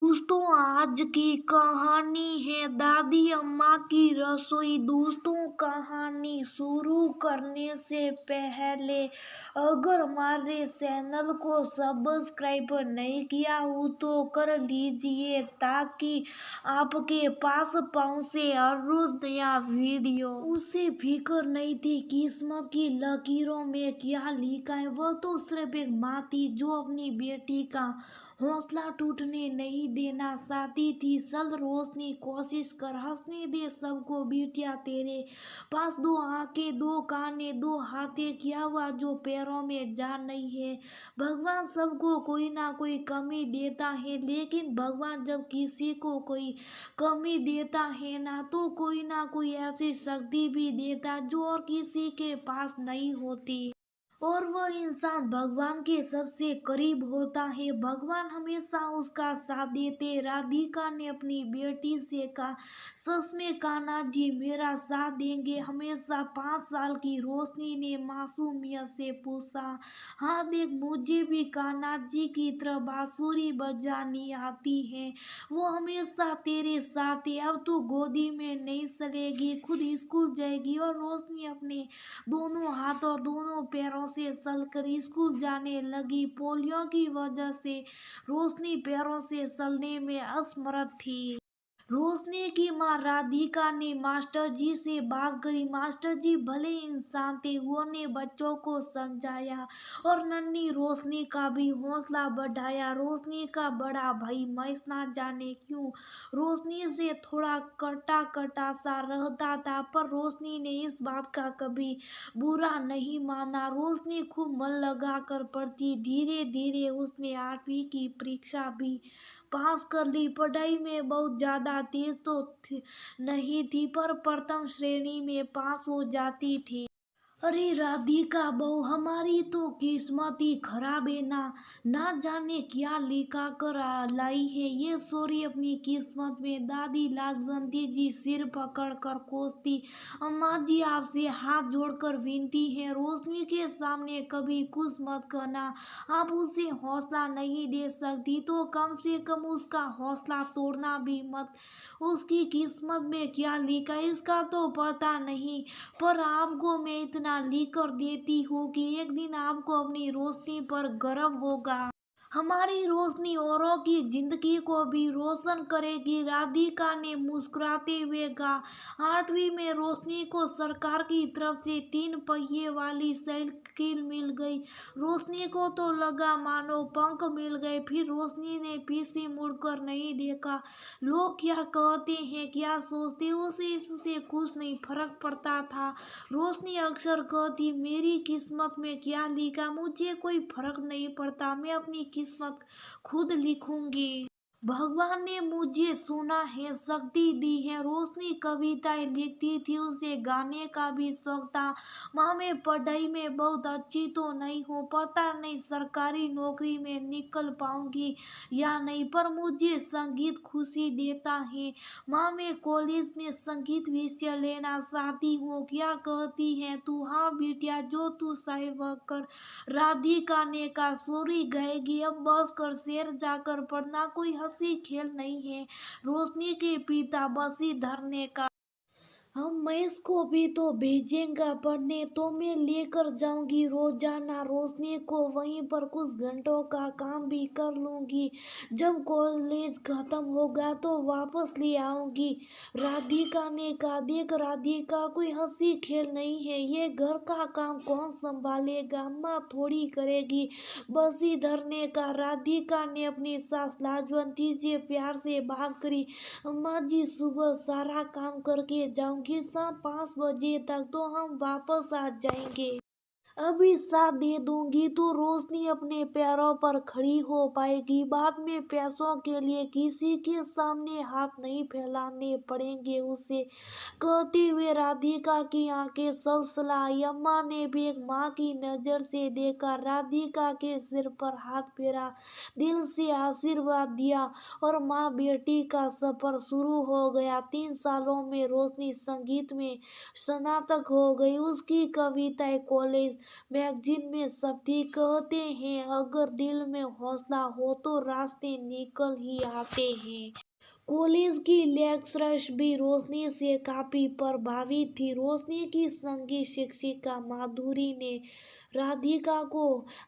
दोस्तों, आज की कहानी है दादी अम्मा की रसोई। दोस्तों, कहानी शुरू करने से पहले अगर हमारे चैनल को सब्सक्राइब नहीं किया हो तो कर लीजिए ताकि आपके पास पहुंचे हर रोज नया वीडियो। उसे फिक्र नहीं थी किस्मत की लकीरों में क्या लिखा है। वह तो सिर्फ एक माँ थी जो अपनी बेटी का हौसला टूटने नहीं देना चाहती थी। चल रोशनी, कोशिश कर, हंसने दे सबको। बिटिया, तेरे पास दो आंखें, दो काने, दो हाथे, क्या हुआ जो पैरों में जान नहीं है। भगवान सबको कोई ना कोई कमी देता है, लेकिन भगवान जब किसी को कोई कमी देता है ना तो कोई ना कोई ऐसी शक्ति भी देता जो और किसी के पास नहीं होती। और वह इंसान भगवान के सबसे करीब होता है। भगवान हमेशा उसका साथ देते। राधिका ने अपनी बेटी से कहा, सच में कान्हा जी मेरा साथ देंगे हमेशा? 5 साल की रोशनी ने मासूमियत से पूछा। हाँ देख, मुझे भी कान्हा जी की तरह बांसुरी बजानी आती है। वो हमेशा तेरे साथ है। अब तू गोदी में नहीं चलेगी, खुद स्कूल जाएगी। और रोशनी अपने दोनों हाथों दोनों पैरों से चलकर स्कूल जाने लगी। पोलियो की वजह से रोशनी पैरों से चलने में असमर्थ थी। रोशनी की माँ राधिका ने मास्टर जी से बात करी। मास्टर जी भले इंसान थे, उन्होंने बच्चों को समझाया और नन्ही रोशनी का भी हौसला बढ़ाया। रोशनी का बड़ा भाई महेश ना जाने क्यों रोशनी से थोड़ा कटा कटा सा रहता था, पर रोशनी ने इस बात का कभी बुरा नहीं माना। रोशनी खूब मन लगा कर पढ़ती। धीरे धीरे उसने 8वीं की परीक्षा भी पास कर ली। पढ़ाई में बहुत ज़्यादा तेज तो नहीं थी, पर प्रथम श्रेणी में पास हो जाती थी। अरे राधिका बहू, हमारी तो किस्मत ही खराब है ना। ना जाने क्या लिखा कर लाई है ये सोरी अपनी किस्मत में। दादी लाजवंती जी सिर पकड़ कर कोसती। अम्मा जी आपसे हाथ जोड़कर विनती है, रोशनी के सामने कभी कुछ मत करना। आप उसे हौसला नहीं दे सकती तो कम से कम उसका हौसला तोड़ना भी मत। उसकी किस्मत में क्या लिखा है इसका तो पता नहीं, पर आपको मैं इतना लिख कर देती हूँ कि एक दिन आपको अपनी रोशनी पर गर्व होगा। हमारी रोशनी औरों की जिंदगी को भी रोशन करेगी। राधिका ने मुस्कुराते हुए कहा। 8वीं में रोशनी को सरकार की तरफ से 3 पहिए वाली साइकिल मिल गई। रोशनी को तो लगा मानो पंख मिल गए। फिर रोशनी ने पीछे मुड़कर नहीं देखा। लोग क्या कहते हैं, क्या सोचते हैं, उसे इससे कुछ नहीं फर्क पड़ता था। रोशनी अक्सर कहती, मेरी किस्मत में क्या लिखा मुझे कोई फर्क नहीं पड़ता, मैं अपनी किस्मत खुद लिखूंगी। भगवान ने मुझे सुना है, शक्ति दी है। रोशनी कविताएं लिखती थी, उसे गाने का भी शौक था। माँ, मैं पढ़ाई में बहुत अच्छी तो नहीं हूँ, पता नहीं सरकारी नौकरी में निकल पाऊंगी या नहीं, पर मुझे संगीत खुशी देता है। माँ, मैं कॉलेज में संगीत विषय लेना चाहती हूँ, क्या कहती है तू? हाँ बिटिया, जो तू चाहे वह कर। राधिका ने कहा, सूरी गाएगी अब बस कर, शेर जाकर पढ़ना कोई हंसी खेल नहीं है। रोशनी के पिता बसीधर ने कहा, हम महेश को भी तो भेजेंगे पढ़ने, तो मैं लेकर जाऊंगी रोजाना रोशनी को, वहीं पर कुछ घंटों का काम भी कर लूंगी। जब कॉलेज खत्म होगा तो वापस ले आऊंगी। राधिका ने कहा, देख राधिका, कोई हंसी खेल नहीं है, ये घर का काम कौन संभालेगा, अम्मा थोड़ी करेगी। बसीधर ने कहा। राधिका ने अपनी सास लाजवंती से प्यार से बात करी। अम्मा जी, सुबह सारा काम करके जाऊंगी, शाम 5 बजे तक तो हम वापस आ जाएंगे। अभी साथ दे दूंगी तो रोशनी अपने पैरों पर खड़ी हो पाएगी। बाद में पैसों के लिए किसी के सामने हाथ नहीं फैलाने पड़ेंगे उसे। कहते हुए राधिका की आंखें सलसलाई। अम्मा ने भी एक माँ की नजर से देखा, राधिका के सिर पर हाथ फेरा, दिल से आशीर्वाद दिया और माँ बेटी का सफर शुरू हो गया। 3 सालों में रोशनी संगीत में स्नातक हो गई। उसकी कविताएं कॉलेज मैगजीन में सभी कहते हैं, अगर दिल में हौसला हो तो रास्ते निकल ही आते हैं। कॉलेज की लेक्चरर्स भी रोशनी से काफी प्रभावित थी। रोशनी की संगीत शिक्षिका माधुरी ने राधिका को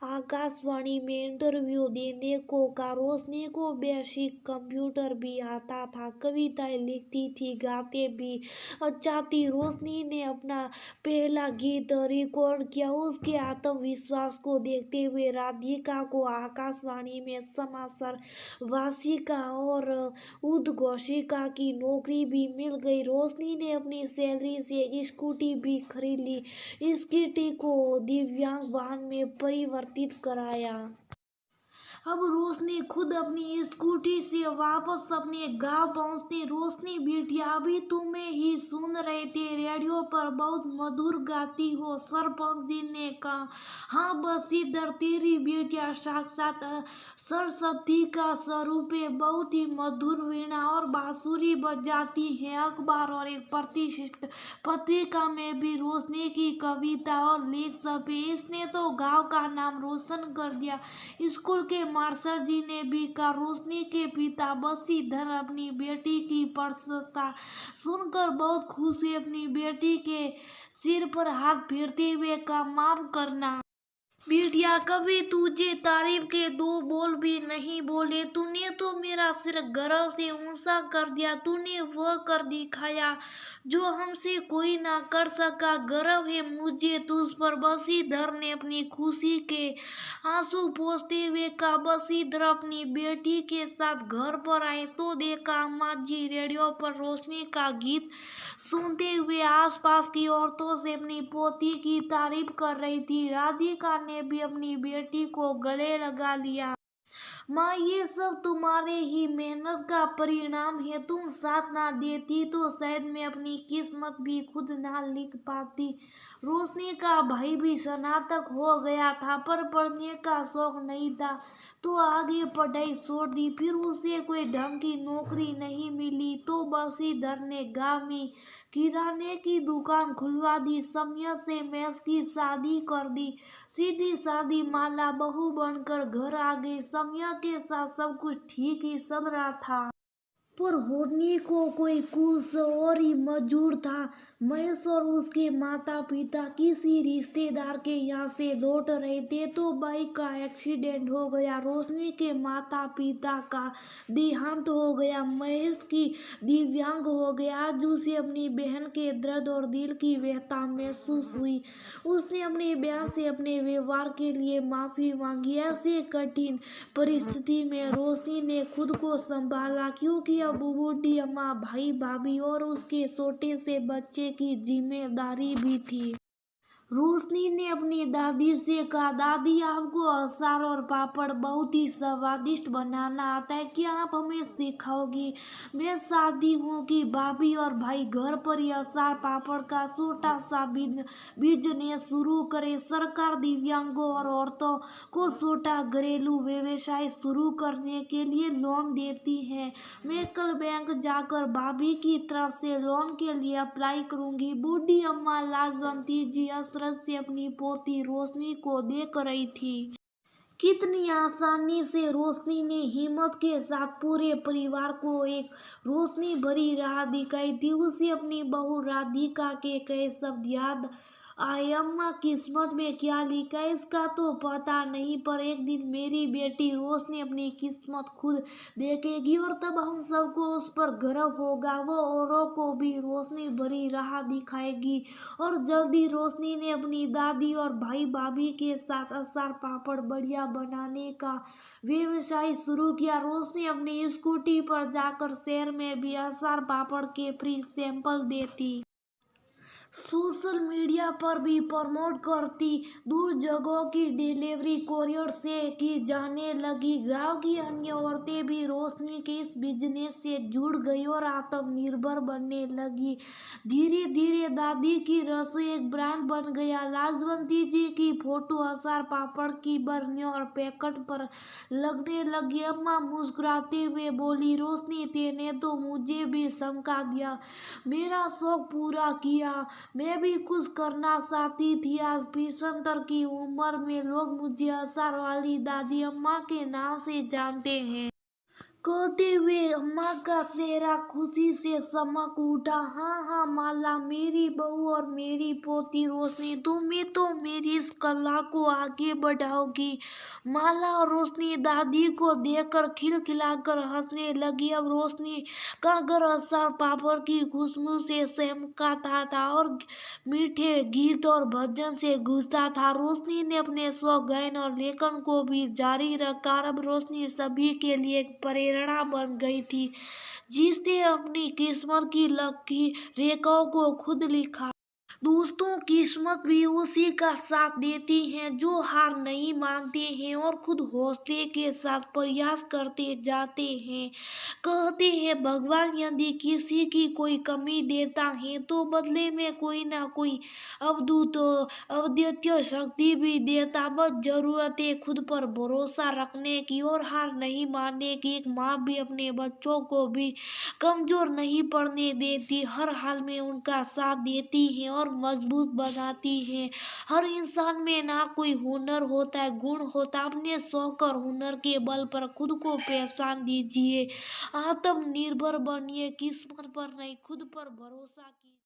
आकाशवाणी में इंटरव्यू देने को कहा। रोशनी को बेसिक कंप्यूटर भी आता था, कविताएं लिखती थी, गाते भी अच्छा थी। रोशनी ने अपना पहला गीत रिकॉर्ड किया। उसके आत्मविश्वास को देखते हुए राधिका को आकाशवाणी में समाचार वाचिका और उद्घोषिका की नौकरी भी मिल गई। रोशनी ने अपनी सैलरी से स्कूटी भी खरीद ली। स्कूटी को दिव्यांग वाहन में परिवर्तित कराया। अब रोशनी खुद अपनी स्कूटी से वापस अपने गांव पहुंचती। रोशनी बिटिया, अभी तुम्हें ही सुन रहे थे, रेडियो पर बहुत मधुर गाती हो, सरपंच जी ने कहा। हाँ बसीधर, तेरी बेटिया साक्षात सरस्वती का स्वरूप है, बहुत ही मधुर वीणा और बांसुरी बजाती है। अखबार और एक प्रतिष्ठित पत्रिका में भी रोशनी की कविता और लेख छपे। इसने तो गांव का नाम रोशन कर दिया। स्कूल के मास्टर जी ने भी कहा। रोशनी के पिता बसीधर अपनी बेटी की प्रशंसा सुनकर बहुत खुश हुए। अपनी बेटी के सिर पर हाथ फेरते हुए कहा, माफ करना बिटिया, कभी तुझे तारीफ के दो बोल भी नहीं बोले। तूने तो मेरा सिर गर्व से ऊंचा कर दिया। तूने वह कर दिखाया जो हमसे कोई ना कर सका। गर्व है मुझे तुझ पर। बसीधर ने अपनी खुशी के आंसू पोंछते हुए कहा। बसीधर अपनी बेटी के साथ घर पर आए तो देखा अम्मा जी रेडियो पर रोशनी का गीत सुनते हुए आसपास की औरतों से अपनी पोती की तारीफ कर रही थी। राधिका ने भी अपनी बेटी को गले लगा लिया। माँ, ये सब तुम्हारे ही मेहनत का परिणाम है। तुम साथ ना देती तो शायद मैं अपनी किस्मत भी खुद ना लिख पाती। रोशनी का भाई भी स्नातक हो गया था, पर पढ़ने का शौक नहीं था तो आगे पढ़ाई छोड़ दी। फिर उसे कोई ढंग की नौकरी नहीं मिली तो बसीधर ने गांव में किराने की दुकान खुलवा दी। समय से मैस की शादी कर दी। सीधी सादी माला बहू बनकर घर आ गई। समय के साथ सब कुछ ठीक ही चल रहा था, पर होनी को कोई कुछ और ही मंजूर था। महेश और उसके माता पिता किसी रिश्तेदार के यहाँ से लौट रहे थे तो बाइक का एक्सीडेंट हो गया। रोशनी के माता पिता का देहांत हो गया। महेश की दिव्यांग हो गया। आज उसे अपनी बहन के दर्द और दिल की व्यथा महसूस हुई। उसने अपनी बहन से अपने व्यवहार के लिए माफी मांगी। ऐसे कठिन परिस्थिति में रोशनी ने खुद को संभाला, क्योंकि अब बूढ़ी अम्मा, भाई भाभी और उसके छोटे से बच्चे की जिम्मेदारी भी थी। रोशनी ने अपनी दादी से कहा, दादी आपको अचार और पापड़ बहुत ही स्वादिष्ट बनाना आता है, क्या आप हमें सिखाओगी? मैं चाहती हूँ कि भाभी और भाई घर पर ही अचार पापड़ का छोटा सा बिजनेस शुरू करे। सरकार दिव्यांगों और औरतों को छोटा घरेलू व्यवसाय शुरू करने के लिए लोन देती है। मैं कल बैंक जाकर भाभी की तरफ से लोन के लिए अप्लाई करूंगी। बूढ़ी अम्मा लाजवंती जी हसरत से अपनी पोती रोशनी को देख रही थी। कितनी आसानी से रोशनी ने हिम्मत के साथ पूरे परिवार को एक रोशनी भरी राह दिखाई थी। उसे अपनी बहू राधिका के कहे शब्द याद आए। अम्मा, किस्मत में क्या लिखा है इसका तो पता नहीं, पर एक दिन मेरी बेटी रोशनी अपनी किस्मत खुद देखेगी और तब हम सबको उस पर गर्व होगा। वो औरों को भी रोशनी भरी राह दिखाएगी। और जल्दी रोशनी ने अपनी दादी और भाई भाभी के साथ अचार पापड़ बढ़िया बनाने का व्यवसाय शुरू किया। रोशनी अपनी स्कूटी पर जाकर शहर में भी अचार पापड़ के फ्री सैंपल देती, सोशल मीडिया पर भी प्रमोट करती। दूर जगहों की डिलीवरी कोरियर से की जाने लगी। गांव की अन्य औरतें भी रोशनी के इस बिजनेस से जुड़ गई और आत्मनिर्भर बनने लगी। धीरे धीरे दादी की रसोई एक ब्रांड बन गया। लाजवंती जी की फोटो अचार पापड़ की बर्नियों और पैकेट पर लगने लगी। अम्मा मुस्कुराते हुए बोली, रोशनी तेने तो मुझे भी चमका दिया, मेरा शौक पूरा किया। मैं भी कुछ करना चाहती थी। आज 75 की उम्र में लोग मुझे असर वाली दादी अम्मा के नाम से जानते हैं। कहते हुए अम्मा का चेहरा खुशी से चमक उठा। हाँ हाँ माला, मेरी बहू और मेरी पोती रोशनी, तुम्हें तो मेरी इस कला को आगे बढ़ाओगी। माला और रोशनी दादी को देखकर खिलखिलाकर हंसने लगी। अब रोशनी का घर अचार पापड़ की खुशबू से चमकाता था और मीठे गीत और भजन से गूंजता था। रोशनी ने अपने शौक, गायन और लेखन को भी जारी रखा। अब रोशनी सभी के लिए एक प्रेरणा बन गई थी, जिसने अपनी किस्मत की लकी रेखाओं को खुद लिखा। दोस्तों, किस्मत भी उसी का साथ देती है जो हार नहीं मानते हैं और खुद हौसले के साथ प्रयास करते जाते हैं। कहते हैं भगवान यदि किसी की कोई कमी देता है तो बदले में कोई ना कोई अवधूत अद्वितीय शक्ति भी देता। बस जरूरत है खुद पर भरोसा रखने की और हार नहीं मानने की। एक माँ भी अपने बच्चों को भी कमजोर नहीं पड़ने देती, हर हाल में उनका साथ देती है और मजबूत बनाती है। हर इंसान में ना कोई हुनर होता है, गुण होता है। अपने शौक और हुनर के बल पर खुद को पहचान दीजिए, आत्मनिर्भर बनिए, किस्मत पर नहीं खुद पर भरोसा कीजिए।